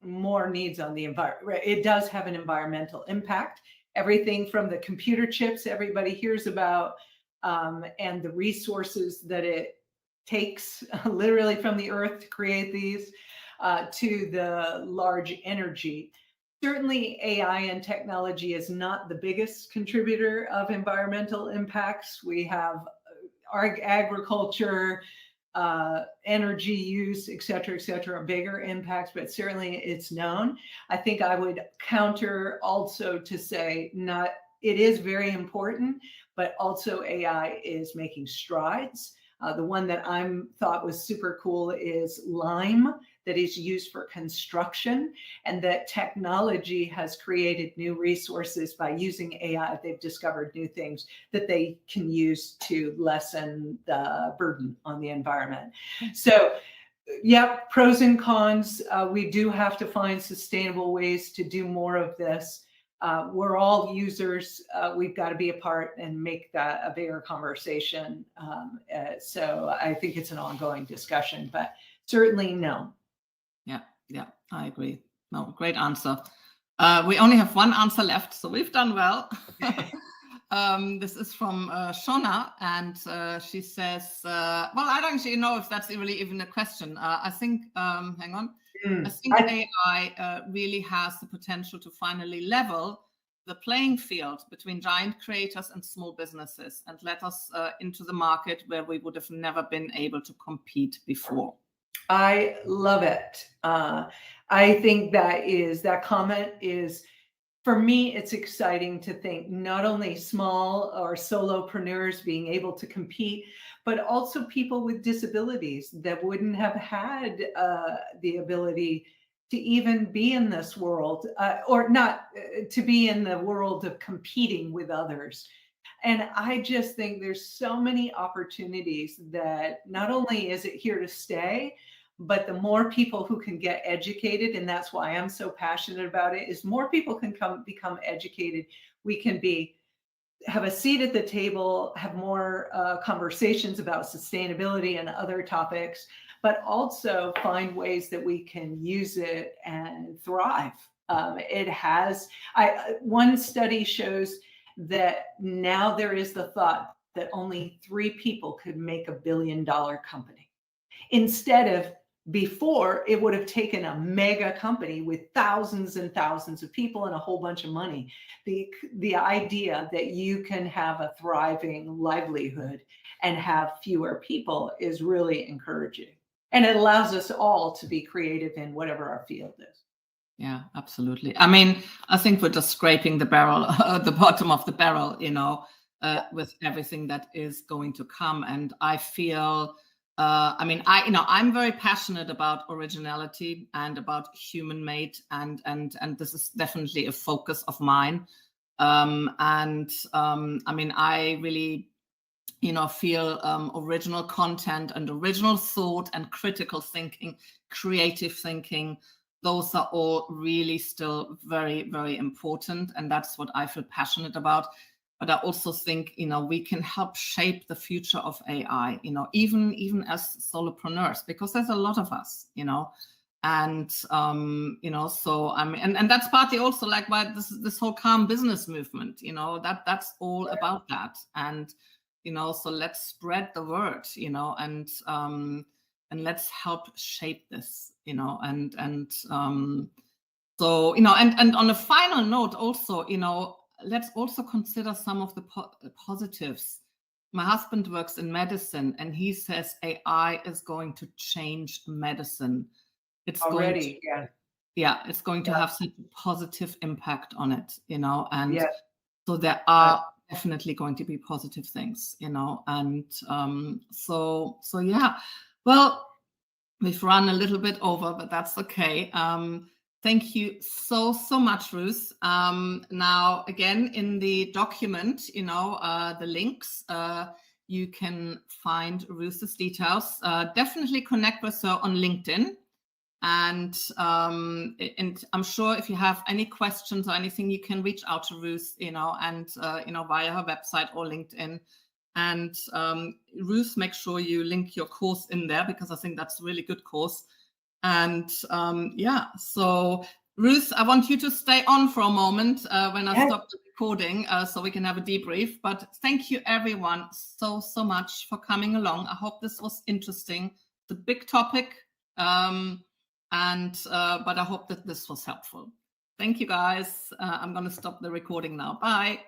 more needs on the environment. It does have an environmental impact. Everything from the computer chips everybody hears about, and the resources that it takes literally from the earth to create these, to the large energy. Certainly AI and technology is not the biggest contributor of environmental impacts. We have our agriculture, energy use, et cetera, bigger impacts, but certainly it's known. I think I would counter also to say it is very important, but also AI is making strides. The one that thought was super cool is lime, that is used for construction, and that technology has created new resources by using AI. They've discovered new things that they can use to lessen the burden on the environment. So yeah, pros and cons. We do have to find sustainable ways to do more of this. We're all users. We've got to be a part and make that a bigger conversation. So I think it's an ongoing discussion, but certainly no. Yeah, I agree. No, great answer. We only have one answer left, so we've done well. This is from Shona, and she says, well, I don't actually know if that's really even a question. I think, hang on. I think AI really has the potential to finally level the playing field between giant creators and small businesses and let us into the market where we would have never been able to compete before. I love it. I think that comment is, for me, it's exciting to think not only small or solopreneurs being able to compete, but also people with disabilities that wouldn't have had the ability to even be in this world, or not to be in the world of competing with others. And I just think there's so many opportunities that not only is it here to stay, but the more people who can get educated, and that's why I'm so passionate about it, is more people can become educated. We can have a seat at the table, have more conversations about sustainability and other topics, but also find ways that we can use it and thrive. One study shows that now there is the thought that only 3 people could make $1 billion company. Instead of before, it would have taken a mega company with thousands and thousands of people and a whole bunch of money. The idea that you can have a thriving livelihood and have fewer people is really encouraging. And it allows us all to be creative in whatever our field is. Yeah, absolutely. I mean, I think we're just scraping the barrel, the bottom of the barrel, with everything that is going to come. And I feel, I'm very passionate about originality and about human-made, and this is definitely a focus of mine. I really, feel original content and original thought and critical thinking, creative thinking. Those are all really still very, very important. And that's what I feel passionate about. But I also think, we can help shape the future of AI, even as solopreneurs, because there's a lot of us, and, so and that's partly also like why this whole calm business movement, that's all about that. And, so let's spread the word, and let's help shape this, and on a final note also, let's also consider some of the positives. My husband works in medicine, and he says AI is going to change medicine. It's already, it's going to have such a positive impact on it, and so there are definitely going to be positive things, and so yeah. Well, we've run a little bit over, but that's okay. Thank you so much, Ruth. Now, again, in the document, the links, you can find Ruth's details. Definitely connect with her on LinkedIn. And I'm sure if you have any questions or anything, you can reach out to Ruth, and via her website or LinkedIn. And Ruth, make sure you link your course in there, because I think that's a really good course. And so Ruth, I want you to stay on for a moment when I stop the recording, so we can have a debrief. But thank you, everyone, so much for coming along. I hope this was interesting. It's a big topic, but I hope that this was helpful. Thank you, guys. I'm going to stop the recording now. Bye.